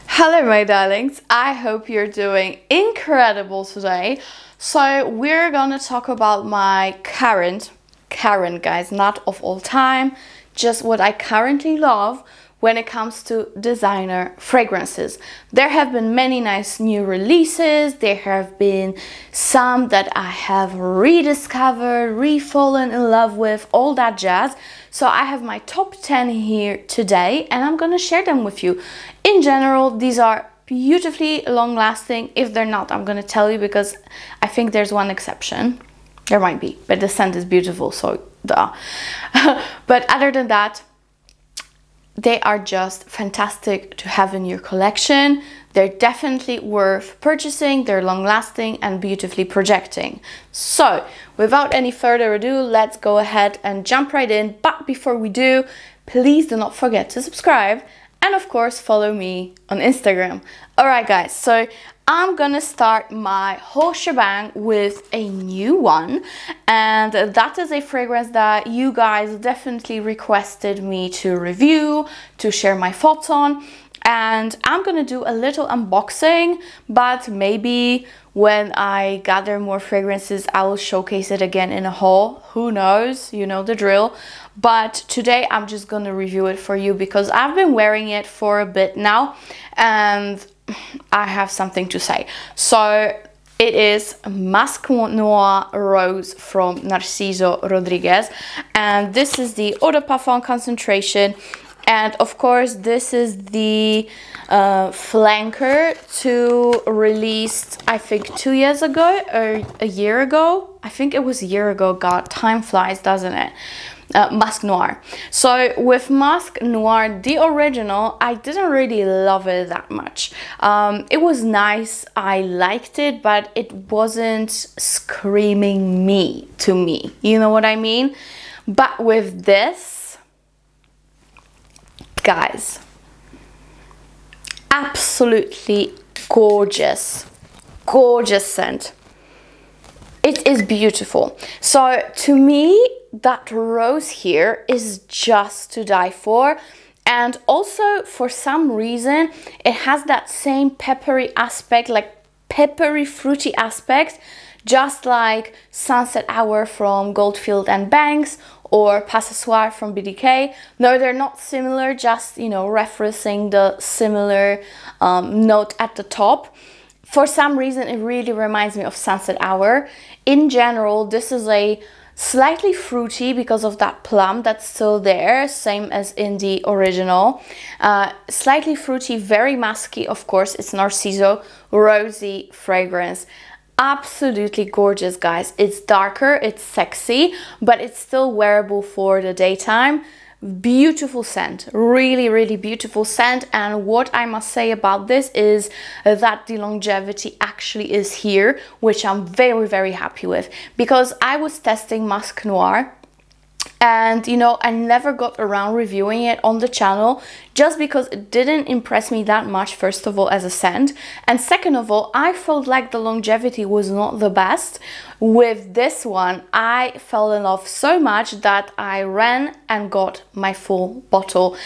Hello my darlings, I hope you're doing incredible today. So we're gonna talk about my current guys, not of all time, just what I currently love when it comes to designer fragrances. There have been many nice new releases, there have been some that I have rediscovered, re-fallen in love with, all that jazz. So I have my top 10 here today and I'm gonna share them with you. In general, these are beautifully long-lasting. If they're not, I'm gonna tell you because I think there's one exception. There might be, but the scent is beautiful, so duh. But other than that, they are just fantastic to have in your collection. They're definitely worth purchasing, they're long-lasting and beautifully projecting. So, without any further ado, let's go ahead and jump right in. But before we do, please do not forget to subscribe and of course follow me on Instagram. Alright guys, so I'm gonna start my whole shebang with a new one, and that is a fragrance that you guys definitely requested me to review, to share my thoughts on, and I'm gonna do a little unboxing, but maybe when I gather more fragrances I will showcase it again in a haul. Who knows, you know the drill. But today I'm just gonna review it for you because I've been wearing it for a bit now and I have something to say. So it is Musc Noir Rose from Narciso Rodriguez, and this is the Eau de Parfum concentration, and of course this is the flanker to released I think 2 years ago or a year ago. I think it was a year ago. God, time flies, doesn't it? Musc Noir. So with Musc Noir, the original, I didn't really love it that much. It was nice, I liked it, but it wasn't screaming me to me, you know what I mean? But with this, guys, absolutely gorgeous, gorgeous scent. It is beautiful. So to me, that rose here is just to die for, and also for some reason it has that same peppery aspect, like peppery fruity aspect, just like Sunset Hour from Goldfield and Banks or Passoir from BDK. No, they're not similar, just, you know, referencing the similar note at the top. For some reason it really reminds me of Sunset Hour. In general, this is a slightly fruity because of that plum that's still there, same as in the original. Slightly fruity, very musky, of course, it's Narciso, rosy fragrance. Absolutely gorgeous, guys. It's darker, it's sexy, but it's still wearable for the daytime. Beautiful scent, really, really beautiful scent. And what I must say about this is that the longevity actually is here, which I'm very, very happy with, because I was testing Musc Noir and, you know, I never got around reviewing it on the channel just because it didn't impress me that much, first of all, as a scent, and second of all, I felt like the longevity was not the best. With this one, I fell in love so much that I ran and got my full bottle.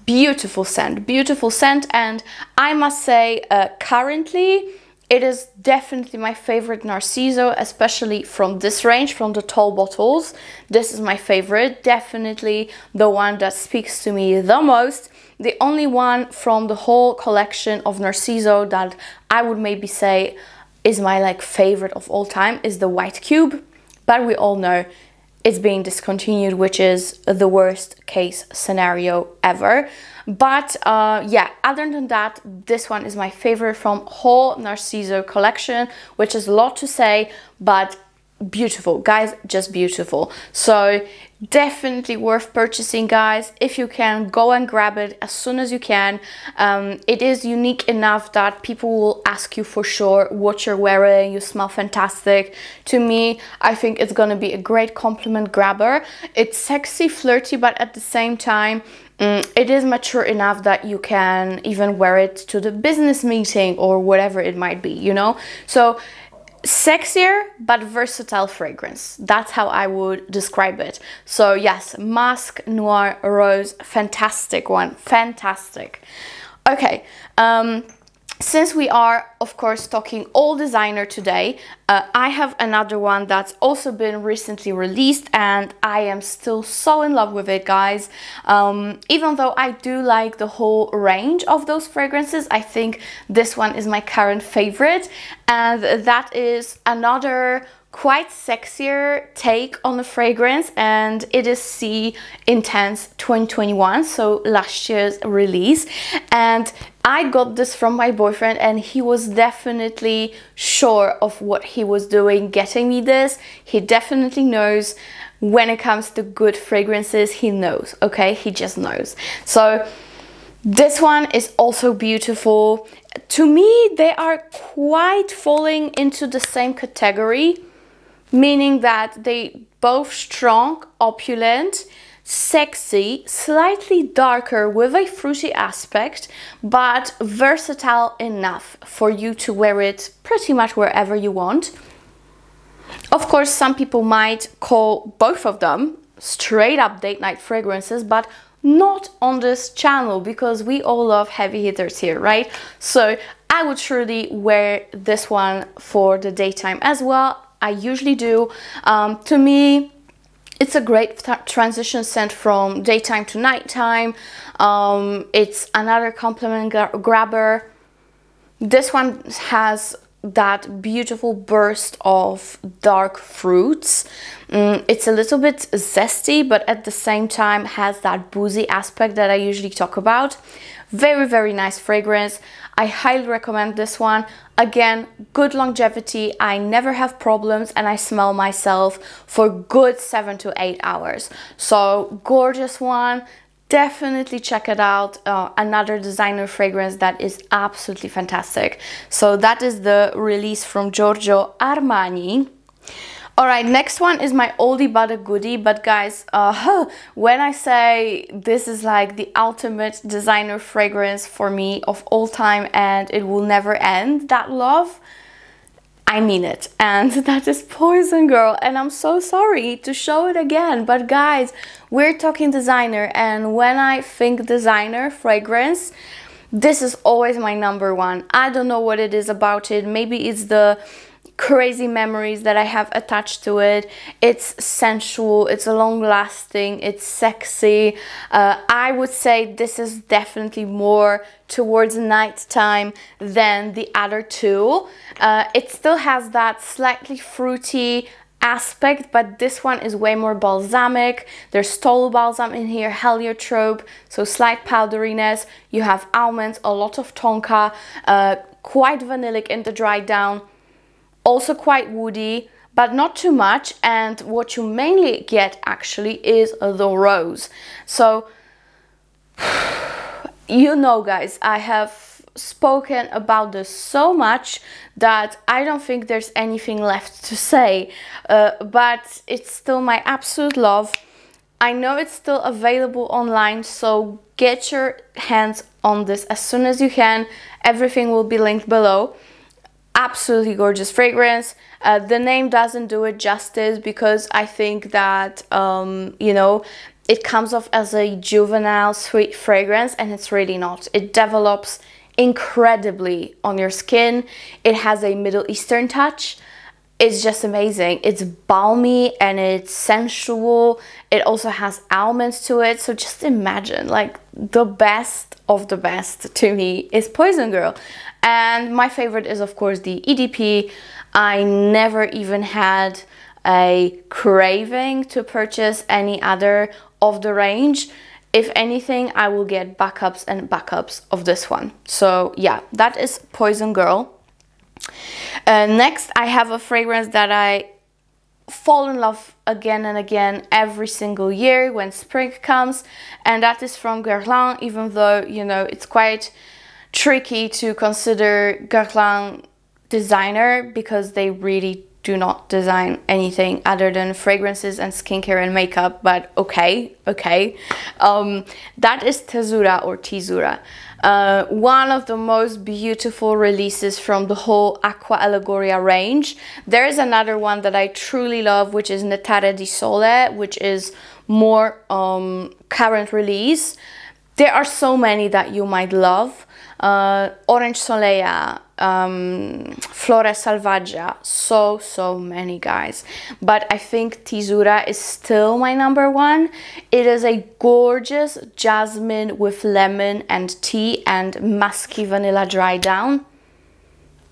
Beautiful scent, and I must say, currently, it is definitely my favorite Narciso, especially from this range, from the tall bottles. This is my favorite, definitely the one that speaks to me the most. The only one from the whole collection of Narciso that I would maybe say is my favorite of all time is the White Cube, but we all know it's being discontinued, which is the worst case scenario ever. But yeah, other than that, this one is my favorite from whole Narciso collection, which is a lot to say, but beautiful, guys, just beautiful. So definitely worth purchasing, guys. If you can, go and grab it as soon as you can. It is unique enough that people will ask you for sure what you're wearing. You smell fantastic. To me, I think it's gonna be a great compliment grabber. It's sexy, flirty, but at the same time it is mature enough that you can even wear it to the business meeting or whatever it might be, you know. So sexier but versatile fragrance, that's how I would describe it. So yes, Musc Noir Rose, fantastic one, fantastic. Okay, since we are, of course, talking all designer today, I have another one that's also been recently released and I am still so in love with it, guys. Even though I do like the whole range of those fragrances, I think this one is my current favorite, and that is another quite sexier take on the fragrance, and it is C Intense 2021, so last year's release. And I got this from my boyfriend and he was definitely sure of what he was doing getting me this. He definitely knows when it comes to good fragrances. He knows, okay? He just knows. So this one is also beautiful. To me, they are quite falling into the same category, meaning that they both strong, opulent, sexy, slightly darker with a fruity aspect, but versatile enough for you to wear it pretty much wherever you want. Of course, some people might call both of them straight up date night fragrances, but not on this channel, because we all love heavy hitters here, right? So I would surely wear this one for the daytime as well. I usually do. To me, it's a great transition scent from daytime to nighttime. It's another compliment grabber. This one has that beautiful burst of dark fruits. It's a little bit zesty, but at the same time has that boozy aspect that I usually talk about. Very, very nice fragrance. I highly recommend this one. Again, good longevity. I never have problems and I smell myself for good 7 to 8 hours. So gorgeous one. Definitely check it out. Another designer fragrance that is absolutely fantastic. So that is the release from Giorgio Armani. All right, next one is my oldie but a goodie. But guys, when I say this is like the ultimate designer fragrance for me of all time and it will never end, that love, I mean it. And that is Poison Girl. And I'm so sorry to show it again, but guys, we're talking designer, and when I think designer fragrance, this is always my number one. I don't know what it is about it. Maybe it's the crazy memories that I have attached to it. It's sensual, it's long lasting, it's sexy. I would say this is definitely more towards nighttime than the other two. It still has that slightly fruity aspect, but this one is way more balsamic. There's tolu balsam in here, heliotrope, so slight powderiness. You have almonds, a lot of tonka, quite vanillic in the dry down. Also quite woody, but not too much. And what you mainly get actually is the rose. So, you know, guys, I have spoken about this so much that I don't think there's anything left to say. But it's still my absolute love. I know it's still available online, so get your hands on this as soon as you can. Everything will be linked below. Absolutely gorgeous fragrance. The name doesn't do it justice, because I think that, you know, it comes off as a juvenile sweet fragrance, and it's really not. It develops incredibly on your skin. It has a Middle Eastern touch. It's just amazing. It's balmy and it's sensual. It also has almonds to it. So just imagine, like, the best of the best to me is Poison Girl. And my favorite is, of course, the EDP. I never even had a craving to purchase any other of the range. If anything, I will get backups and backups of this one. So yeah, that is Poison Girl. Next, I have a fragrance that I fall in love again and again every single year when spring comes, and that is from Guerlain, even though, you know, it's quite tricky to consider Guerlain designer because they really do not design anything other than fragrances and skincare and makeup, but okay. That is Teazurra or Teazurra. One of the most beautiful releases from the whole Acqua Allegoria range. There is another one that I truly love, which is Nettare di Sole, which is more current release. There are so many that you might love. Orange Soleil, Flora Selvaggia, so many, guys. But I think Teazurra is still my number one. It is a gorgeous jasmine with lemon and tea and musky vanilla dry down.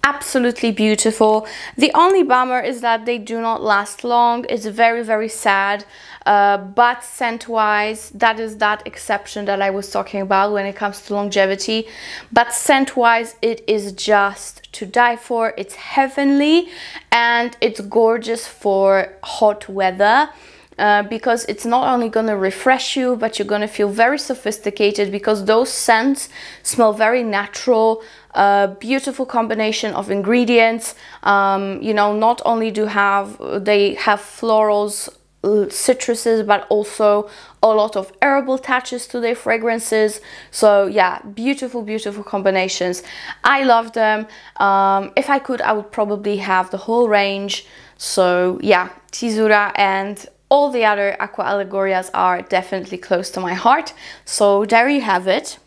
Absolutely beautiful. The only bummer is that they do not last long. It's very sad, but scent wise, that is that exception that I was talking about when it comes to longevity. But scent wise, it is just to die for. It's heavenly and it's gorgeous for hot weather. Because it's not only gonna refresh you, but you're gonna feel very sophisticated because those scents smell very natural. Beautiful combination of ingredients. You know, not only they have florals, citruses, but also a lot of herbal touches to their fragrances. So yeah, beautiful combinations. I love them. If I could, I would probably have the whole range. So yeah, Teazurra and all the other Aqua Allegorias are definitely close to my heart. So there you have it.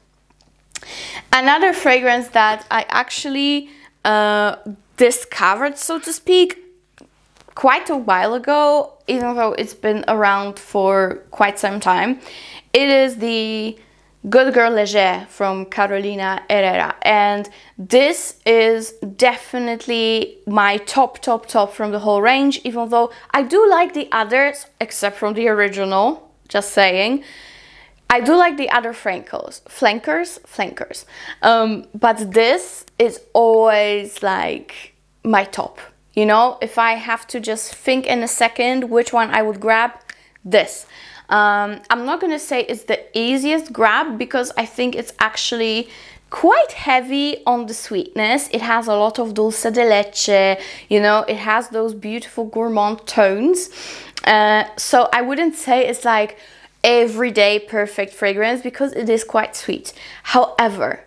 Another fragrance that I actually discovered, so to speak, quite a while ago, even though it's been around for quite some time. It is the Good Girl Legere from Carolina Herrera, and this is definitely my top from the whole range, even though I do like the others, except from the original, just saying. I do like the other flankers, but this is always like my top. You know, if I have to just think in a second which one I would grab, this. I'm not gonna say it's the easiest grab because I think it's actually quite heavy on the sweetness. It has a lot of dulce de leche, you know, it has those beautiful gourmand tones. So I wouldn't say it's like everyday perfect fragrance because it is quite sweet. However,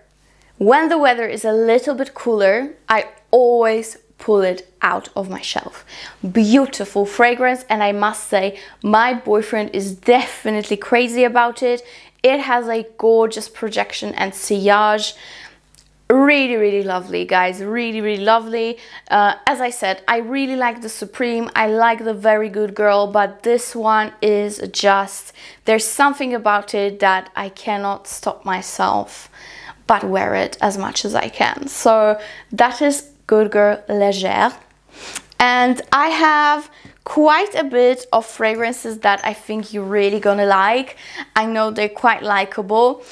when the weather is a little bit cooler, I always pull it out of my shelf. Beautiful fragrance, and I must say my boyfriend is definitely crazy about it. It has a gorgeous projection and sillage. Really lovely, guys, really lovely. As I said, I really like the Supreme, I like the Very Good Girl, but this one is just, there's something about it that I cannot stop myself but wear it as much as I can. So that is Good Girl Legere. And I have quite a bit of fragrances that I think you're really gonna like. I know they're quite likable.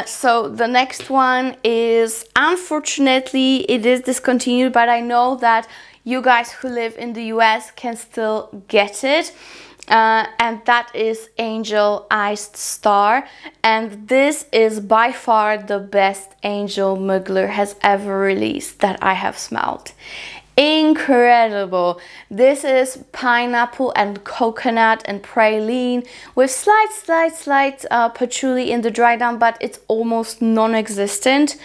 So the next one is, unfortunately, it is discontinued, but I know that you guys who live in the US can still get it. And that is Angel Iced Star, and this is by far the best Angel Mugler has ever released that I have smelled. Incredible. This is pineapple and coconut and praline with slight patchouli in the dry down, but it's almost non-existent.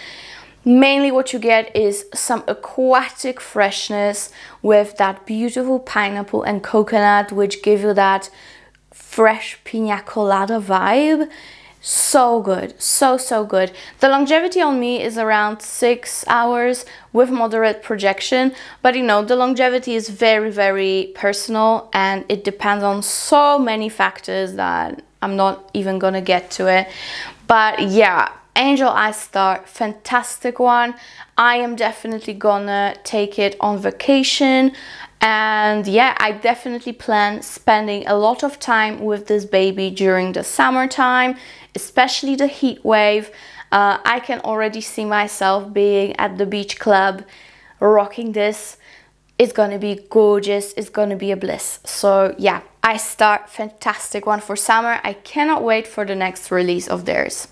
Mainly what you get is some aquatic freshness with that beautiful pineapple and coconut, which give you that fresh pina colada vibe. So good, so good. The longevity on me is around 6 hours with moderate projection, but you know, the longevity is very personal and it depends on so many factors that I'm not even gonna get to it. But yeah, Angel Iced Star, fantastic one. I am definitely gonna take it on vacation, and yeah, I definitely plan spending a lot of time with this baby during the summertime, especially the heat wave. I can already see myself being at the beach club rocking this. It's gonna be gorgeous, it's gonna be a bliss. So yeah, Iced Star, fantastic one for summer. I cannot wait for the next release of theirs.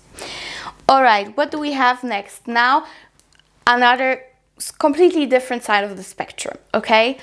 All right, what do we have next? Now, another completely different side of the spectrum, okay?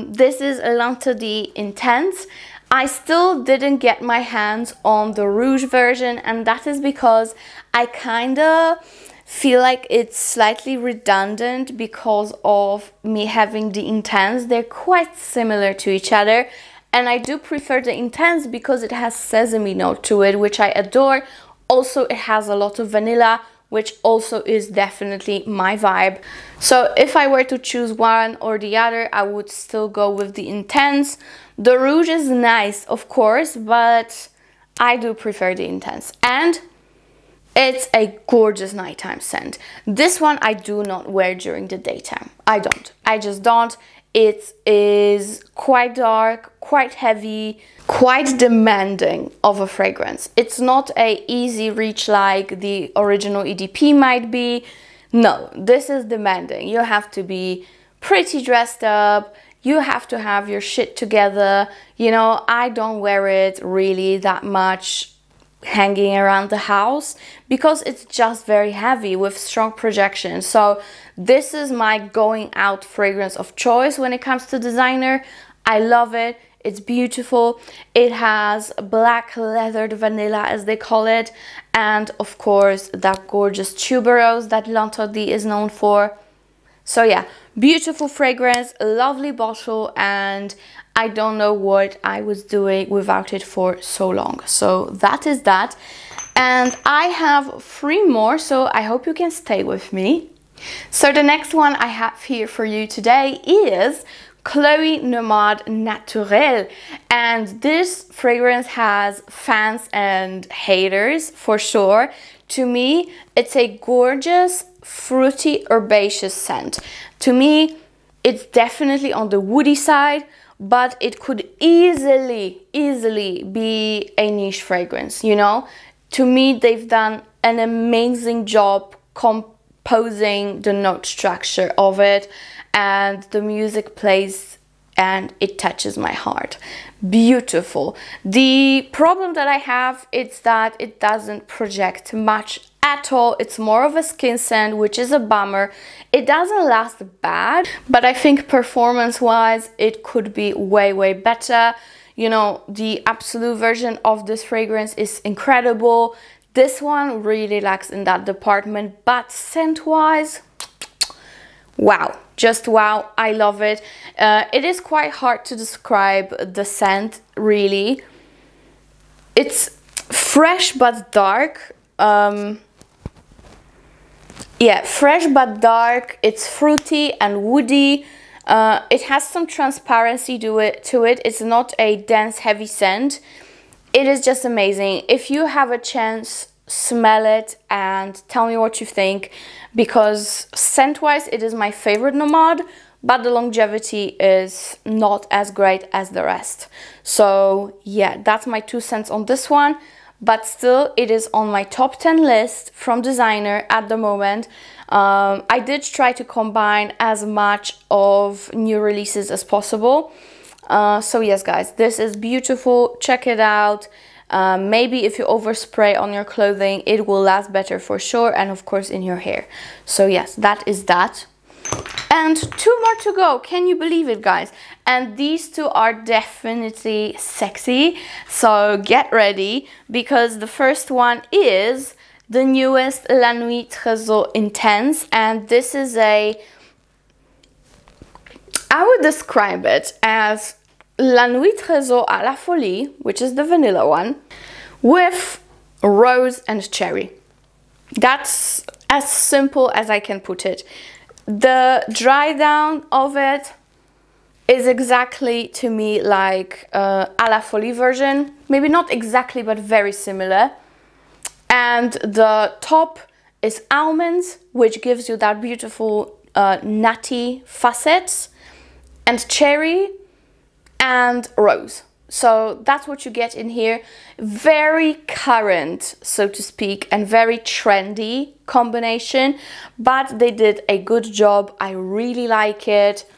This is L'Interdit Intense. I still didn't get my hands on the Rouge version, and that is because I kind of feel like it's slightly redundant because of me having the Intense. They're quite similar to each other, and I do prefer the Intense because it has sesame note to it, which I adore. Also, it has a lot of vanilla, which also is definitely my vibe. So if I were to choose one or the other, I would still go with the Intense. The Rouge is nice, of course, but I do prefer the Intense. And it's a gorgeous nighttime scent. This one I do not wear during the daytime. I don't. I just don't. It is quite dark, quite heavy, quite demanding of a fragrance. It's not a easy reach like the original EDP might be. No, this is demanding. You have to be pretty dressed up. You have to have your shit together. You know, I don't wear it really that much hanging around the house because it's just very heavy with strong projection. So this is my going out fragrance of choice when it comes to designer. I love it. It's beautiful. It has black leathered vanilla, as they call it, and of course that gorgeous tuberose that Lancome is known for. So yeah, beautiful fragrance, lovely bottle, and I don't know what I was doing without it for so long. So that is that. And I have 3 more, so I hope you can stay with me. So the next one I have here for you today is Chloe Nomade Naturelle. And this fragrance has fans and haters for sure. To me, it's a gorgeous, fruity, herbaceous scent. To me, it's definitely on the woody side, but it could easily be a niche fragrance, you know? To me, they've done an amazing job composing the note structure of it, and the music plays and it touches my heart. Beautiful. The problem that I have is that it doesn't project much at all. It's more of a skin scent, which is a bummer. It doesn't last bad, but I think performance wise it could be way better. You know, the absolute version of this fragrance is incredible. This one really lacks in that department, but scent wise, wow, just wow. I love it. It is quite hard to describe the scent, really. It's fresh but dark. Yeah, fresh but dark. It's fruity and woody. It has some transparency to it. It's not a dense, heavy scent. It is just amazing. If you have a chance, smell it and tell me what you think, because scent-wise, it is my favorite Nomade, but the longevity is not as great as the rest. So yeah, that's my 2 cents on this one. But still, it is on my top 10 list from designer at the moment. I did try to combine as much of new releases as possible. So yes, guys, this is beautiful. Check it out. Maybe if you overspray on your clothing, it will last better for sure. And of course in your hair. So yes, that is that. And 2 more to go. Can you believe it, guys? And these 2 are definitely sexy. So get ready, because the first one is the newest La Nuit Tresor Intense. And this is I would describe it as La Nuit Tresor à la Folie, which is the vanilla one, with rose and cherry. That's as simple as I can put it. The dry down of it is exactly, to me, like à la Folie version. Maybe not exactly, but very similar. And the top is almonds, which gives you that beautiful nutty facets, and cherry and rose. So that's what you get in here. Very current, so to speak, and very trendy combination, but they did a good job. I really like it.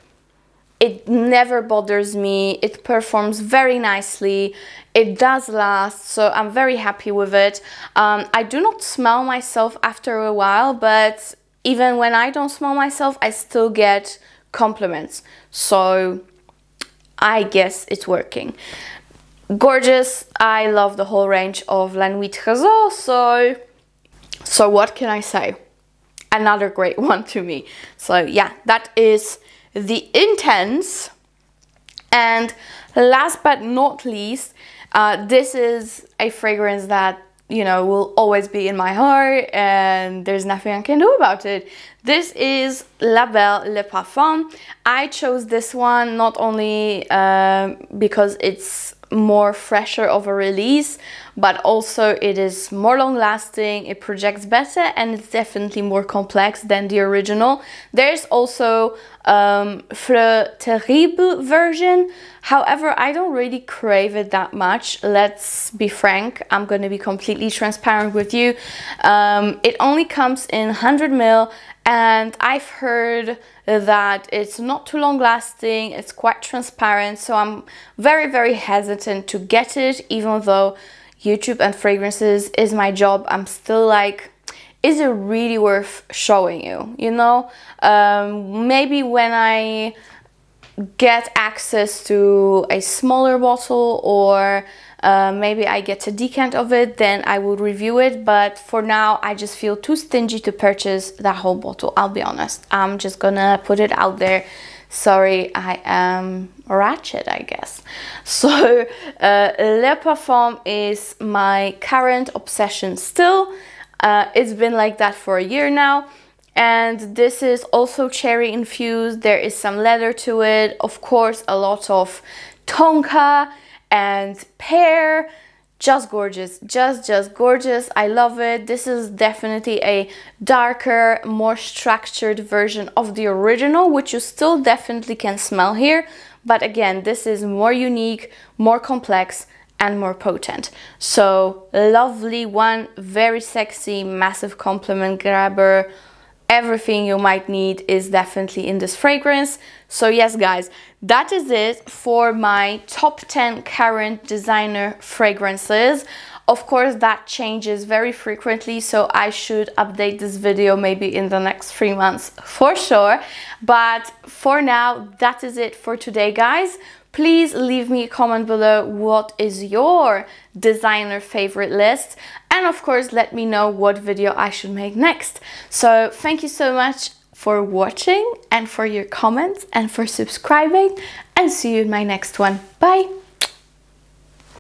It never bothers me. It performs very nicely. It does last, so I'm very happy with it. I do not smell myself after a while, but even when I don't smell myself, I still get compliments. So I guess it's working. Gorgeous. I love the whole range of La Nuit Tresor, so what can I say? Another great one to me. So yeah, that is the Intense. And last but not least, this is a fragrance that you know, will always be in my heart and there's nothing I can do about it. This is La Belle Le Parfum. I chose this one not only because it's more fresher of a release, but also it is more long lasting, it projects better, and it's definitely more complex than the original. There's also Fleur Terrible version. However, I don't really crave it that much. Let's be frank, I'm gonna be completely transparent with you. It only comes in 100 ml, and I've heard that it's not too long lasting, it's quite transparent, so I'm very, very hesitant to get it. Even though YouTube and fragrances is my job, I'm still like, is it really worth showing you, you know? Maybe when I get access to a smaller bottle, or maybe I get a decant of it, then I will review it. But for now, I just feel too stingy to purchase that whole bottle. I'll be honest, I'm just gonna put it out there. Sorry, I am ratchet, I guess. So Le Parfum is my current obsession still. It's been like that for a year now. And this is also cherry infused. There is some leather to it, of course, a lot of tonka and pear. Just gorgeous, just gorgeous. I love it. This is definitely a darker, more structured version of the original, which you still definitely can smell here. But again, this is more unique, more complex, and more potent. So lovely one, very sexy, massive compliment grabber. Everything you might need is definitely in this fragrance. So yes, guys, that is it for my top 10 current designer fragrances. Of course, that changes very frequently, so I should update this video maybe in the next 3 months for sure. But for now, that is it for today, guys. Please leave me a comment below what is your designer favorite list, and of course let me know what video I should make next. So thank you so much for watching and for your comments and for subscribing, and see you in my next one. Bye!